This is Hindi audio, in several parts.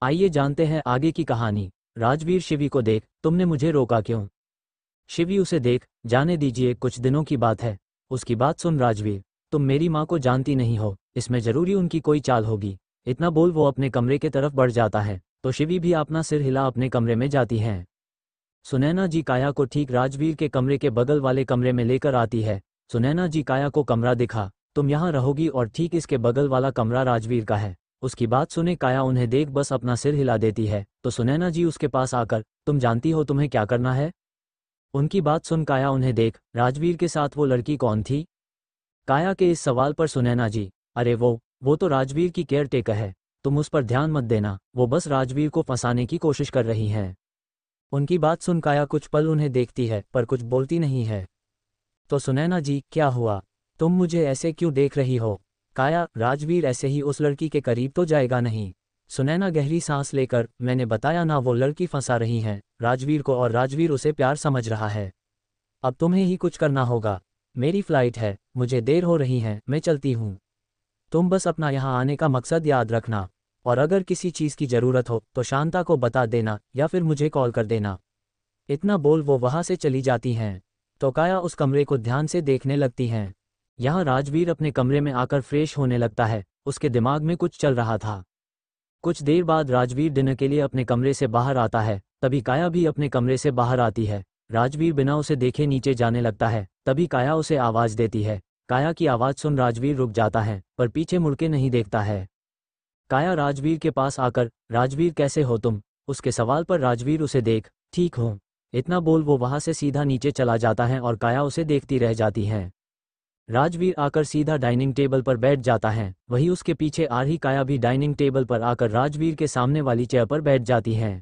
आइए जानते हैं आगे की कहानी। राजवीर शिवी को देख, तुमने मुझे रोका क्यों? शिवी उसे देख, जाने दीजिए, कुछ दिनों की बात है। उसकी बात सुन राजवीर, तुम मेरी माँ को जानती नहीं हो, इसमें जरूरी उनकी कोई चाल होगी। इतना बोल वो अपने कमरे की तरफ बढ़ जाता है तो शिवी भी अपना सिर हिला अपने कमरे में जाती है। सुनैना जी काया को ठीक राजवीर के कमरे के बगल वाले कमरे में लेकर आती है। सुनैना जी काया को कमरा दिखा, तुम यहाँ रहोगी और ठीक इसके बगल वाला कमरा राजवीर का है। उसकी बात सुने काया उन्हें देख बस अपना सिर हिला देती है तो सुनैना जी उसके पास आकर, तुम जानती हो तुम्हें क्या करना है? उनकी बात सुन काया उन्हें देख, राजवीर के साथ वो लड़की कौन थी? काया के इस सवाल पर सुनैना जी, अरे वो तो राजवीर की केयर टेकर है, तुम उस पर ध्यान मत देना, वो बस राजवीर को फंसाने की कोशिश कर रही हैं। उनकी बात सुन काया कुछ पल उन्हें देखती है पर कुछ बोलती नहीं है। तो सुनैना जी, क्या हुआ? तुम मुझे ऐसे क्यों देख रही हो? काया, राजवीर ऐसे ही उस लड़की के करीब तो जाएगा नहीं। सुनैना गहरी सांस लेकर, मैंने बताया ना, वो लड़की फंसा रही है राजवीर को और राजवीर उसे प्यार समझ रहा है। अब तुम्हें ही कुछ करना होगा। मेरी फ्लाइट है, मुझे देर हो रही है, मैं चलती हूँ। तुम बस अपना यहाँ आने का मकसद याद रखना, और अगर किसी चीज़ की ज़रूरत हो तो शांता को बता देना या फिर मुझे कॉल कर देना। इतना बोल वो वहाँ से चली जाती हैं। तो काया उस कमरे को ध्यान से देखने लगती हैं। यहाँ राजवीर अपने कमरे में आकर फ्रेश होने लगता है, उसके दिमाग में कुछ चल रहा था। कुछ देर बाद राजवीर डिनर के लिए अपने कमरे से बाहर आता है, तभी काया भी अपने कमरे से बाहर आती है। राजवीर बिना उसे देखे नीचे जाने लगता है, तभी काया उसे आवाज़ देती है। काया की आवाज़ सुन राजवीर रुक जाता है पर पीछे मुड़ के नहीं देखता है। काया राजवीर के पास आकर, राजवीर कैसे हो तुम? उसके सवाल पर राजवीर उसे देख, ठीक हूँ, इतना बोल वो वहाँ से सीधा नीचे चला जाता है और काया उसे देखती रह जाती है। राजवीर आकर सीधा डाइनिंग टेबल पर बैठ जाता है, वही उसके पीछे आ रही काया भी डाइनिंग टेबल पर आकर राजवीर के सामने वाली चेयर पर बैठ जाती है।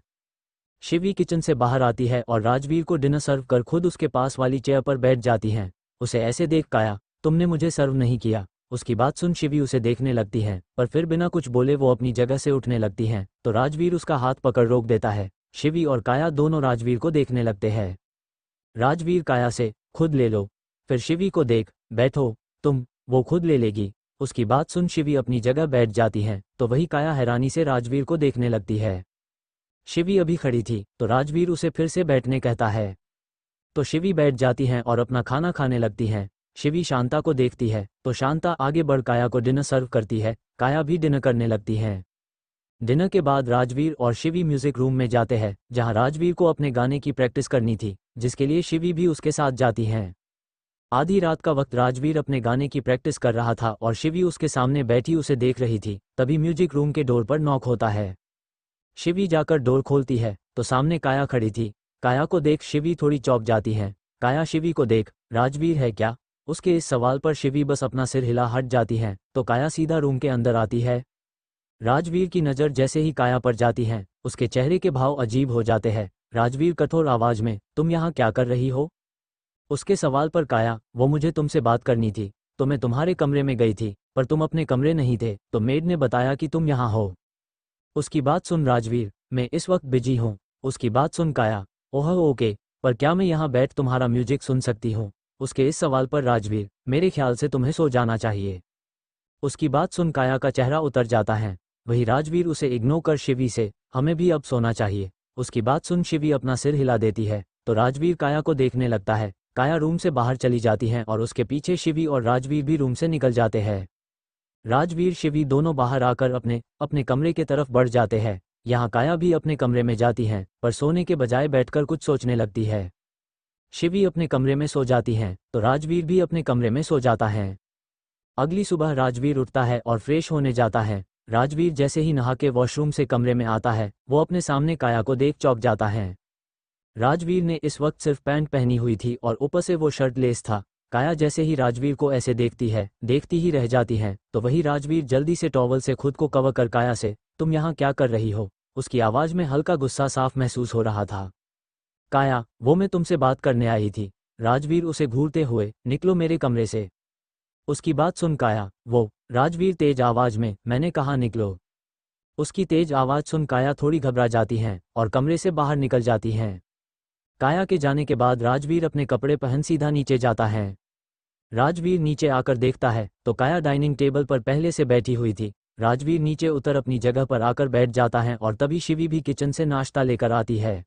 शिवी किचन से बाहर आती है और राजवीर को डिनर सर्व कर खुद उसके पास वाली चेयर पर बैठ जाती है। उसे ऐसे देख काया, तुमने मुझे सर्व नहीं किया। उसकी बात सुन शिवी उसे देखने लगती है पर फिर बिना कुछ बोले वो अपनी जगह से उठने लगती हैं तो राजवीर उसका हाथ पकड़ रोक देता है। शिवी और काया दोनों राजवीर को देखने लगते हैं। राजवीर काया से, खुद ले लो। फिर शिवी को देख, बैठो तुम, वो खुद ले लेगी। उसकी बात सुन शिवी अपनी जगह बैठ जाती है तो वही काया हैरानी से राजवीर को देखने लगती है। शिवी अभी खड़ी थी तो राजवीर उसे फिर से बैठने कहता है तो शिवी बैठ जाती हैं और अपना खाना खाने लगती हैं। शिवी शांता को देखती है तो शांता आगे बढ़ काया को डिनर सर्व करती है। काया भी डिनर करने लगती है। डिनर के बाद राजवीर और शिवी म्यूजिक रूम में जाते हैं जहां राजवीर को अपने गाने की प्रैक्टिस करनी थी, जिसके लिए शिवी भी उसके साथ जाती हैं। आधी रात का वक्त राजवीर अपने गाने की प्रैक्टिस कर रहा था और शिवी उसके सामने बैठी उसे देख रही थी, तभी म्यूजिक रूम के डोर पर नॉक होता है। शिवी जाकर डोर खोलती है तो सामने काया खड़ी थी। काया को देख शिवी थोड़ी चौंक जाती है। काया शिवी को देख, राजवीर है क्या? उसके इस सवाल पर शिवी बस अपना सिर हिला हट जाती है तो काया सीधा रूम के अंदर आती है। राजवीर की नज़र जैसे ही काया पर जाती है, उसके चेहरे के भाव अजीब हो जाते हैं। राजवीर कठोर आवाज में, तुम यहाँ क्या कर रही हो? उसके सवाल पर काया, वो मुझे तुमसे बात करनी थी, तो मैं तुम्हारे कमरे में गई थी, पर तुम अपने कमरे नहीं थे, तो मेड ने बताया कि तुम यहाँ हो। उसकी बात सुन राजवीर, मैं इस वक्त बिजी हूँ। उसकी बात सुन काया, ओह ओके, पर क्या मैं यहाँ बैठ तुम्हारा म्यूजिक सुन सकती हूँ? उसके इस सवाल पर राजवीर, मेरे ख्याल से तुम्हें सो जाना चाहिए। उसकी बात सुन काया का चेहरा उतर जाता है। वही राजवीर उसे इग्नोर कर शिवी से, हमें भी अब सोना चाहिए। उसकी बात सुन शिवी अपना सिर हिला देती है तो राजवीर काया को देखने लगता है। काया रूम से बाहर चली जाती हैं और उसके पीछे शिवी और राजवीर भी रूम से निकल जाते हैं। राजवीर शिवी दोनों बाहर आकर अपने अपने कमरे के तरफ बढ़ जाते हैं। यहाँ काया भी अपने कमरे में जाती हैं पर सोने के बजाय बैठकर कुछ सोचने लगती है। शिवी अपने कमरे में सो जाती हैं तो राजवीर भी अपने कमरे में सो जाता है। अगली सुबह राजवीर उठता है और फ्रेश होने जाता है। राजवीर जैसे ही नहा के वॉशरूम से कमरे में आता है, वो अपने सामने काया को देख चौंक जाता है। राजवीर ने इस वक्त सिर्फ पैंट पहनी हुई थी और ऊपर से वो शर्ट लेस था। काया जैसे ही राजवीर को ऐसे देखती है, देखती ही रह जाती है, तो वही राजवीर जल्दी से टॉवल से खुद को कवर कर काया से, तुम यहाँ क्या कर रही हो? उसकी आवाज़ में हल्का गुस्सा साफ महसूस हो रहा था। काया, वो मैं तुमसे बात करने आई थी। राजवीर उसे घूरते हुए, निकलो मेरे कमरे से। उसकी बात सुन काया, वो राजवीर तेज आवाज में, मैंने कहा निकलो। उसकी तेज आवाज सुन काया थोड़ी घबरा जाती हैं और कमरे से बाहर निकल जाती हैं। काया के जाने के बाद राजवीर अपने कपड़े पहन सीधा नीचे जाता है। राजवीर नीचे आकर देखता है तो काया डाइनिंग टेबल पर पहले से बैठी हुई थी। राजवीर नीचे उतर अपनी जगह पर आकर बैठ जाता है और तभी शिवी भी किचन से नाश्ता लेकर आती है।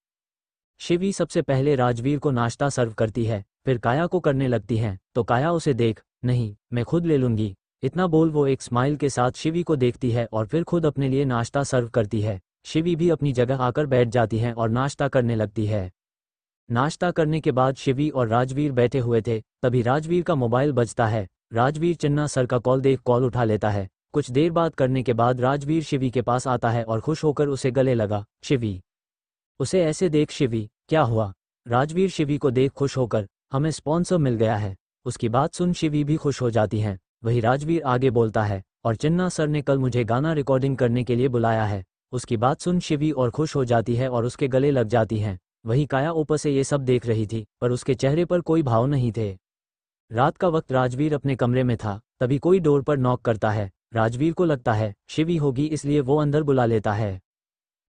शिवी सबसे पहले राजवीर को नाश्ता सर्व करती है, फिर काया को करने लगती है, तो काया उसे देख, नहीं मैं खुद ले लूंगी, इतना बोल वो एक स्माइल के साथ शिवी को देखती है और फिर खुद अपने लिए नाश्ता सर्व करती है। शिवी भी अपनी जगह आकर बैठ जाती है और नाश्ता करने लगती है। नाश्ता करने के बाद शिवी और राजवीर बैठे हुए थे, तभी राजवीर का मोबाइल बजता है। राजवीर चिन्ना सर का कॉल देख कॉल उठा लेता है। कुछ देर बात करने के बाद राजवीर शिवी के पास आता है और खुश होकर उसे गले लगा। शिवी उसे ऐसे देख शिवी, क्या हुआ? राजवीर शिवी को देख खुश होकर, हमें स्पॉन्सर मिल गया है। उसकी बात सुन शिवी भी खुश हो जाती हैं। वही राजवीर आगे बोलता है, और चिन्ना सर ने कल मुझे गाना रिकॉर्डिंग करने के लिए बुलाया है। उसकी बात सुन शिवी और खुश हो जाती है और उसके गले लग जाती हैं। वही काया ऊपर से ये सब देख रही थी, पर उसके चेहरे पर कोई भाव नहीं थे। रात का वक्त राजवीर अपने कमरे में था, तभी कोई डोर पर नॉक करता है। राजवीर को लगता है शिवी होगी, इसलिए वो अंदर बुला लेता है।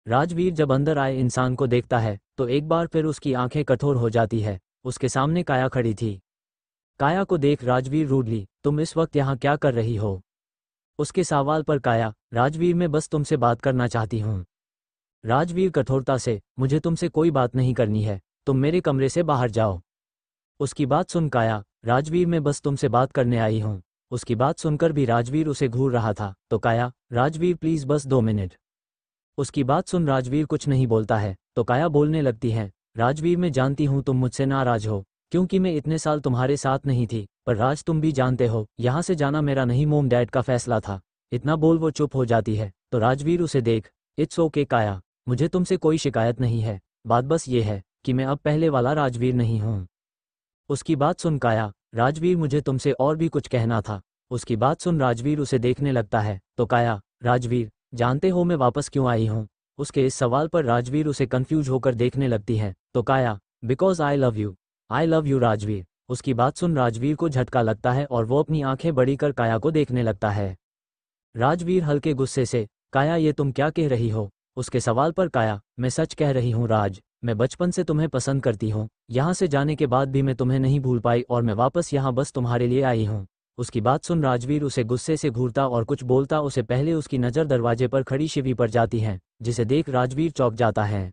राजवीर जब अंदर आए इंसान को देखता है तो एक बार फिर उसकी आंखें कठोर हो जाती है। उसके सामने काया खड़ी थी। काया को देख राजवीर रूडली, तुम इस वक्त यहाँ क्या कर रही हो? उसके सवाल पर काया, राजवीर मैं बस तुमसे बात करना चाहती हूँ। राजवीर कठोरता से, मुझे तुमसे कोई बात नहीं करनी है, तुम मेरे कमरे से बाहर जाओ। उसकी बात सुन काया, राजवीर मैं बस तुमसे बात करने आई हूँ। उसकी बात सुनकर भी राजवीर उसे घूर रहा था, तो काया, राजवीर प्लीज बस 2 मिनट। उसकी बात सुन राजवीर कुछ नहीं बोलता है, तो काया बोलने लगती है, राजवीर मैं जानती हूँ तुम मुझसे नाराज हो, क्योंकि मैं इतने साल तुम्हारे साथ नहीं थी, पर राज तुम भी जानते हो यहाँ से जाना मेरा नहीं मोम डैड का फैसला था। इतना बोल वो चुप हो जाती है, तो राजवीर उसे देख, इट्स ओके काया, मुझे तुमसे कोई शिकायत नहीं है, बात बस ये है कि मैं अब पहले वाला राजवीर नहीं हूँ। उसकी बात सुन काया, राजवीर मुझे तुमसे और भी कुछ कहना था। उसकी बात सुन राजवीर उसे देखने लगता है, तो काया, राजवीर जानते हो मैं वापस क्यों आई हूँ? उसके इस सवाल पर राजवीर उसे कंफ्यूज होकर देखने लगती है, तो काया, because I love you Rajveer. उसकी बात सुन राजवीर को झटका लगता है और वो अपनी आंखें बड़ी कर काया को देखने लगता है। राजवीर हल्के गुस्से से, काया ये तुम क्या कह रही हो? उसके सवाल पर काया, मैं सच कह रही हूँ राज, मैं बचपन से तुम्हें पसंद करती हूँ, यहाँ से जाने के बाद भी मैं तुम्हें नहीं भूल पाई और मैं वापस यहाँ बस तुम्हारे लिए आई हूँ। उसकी बात सुन राजवीर उसे गुस्से से घूरता और कुछ बोलता उसे पहले उसकी नज़र दरवाजे पर खड़ी शिवी पर जाती है, जिसे देख राजवीर चौंक जाता है।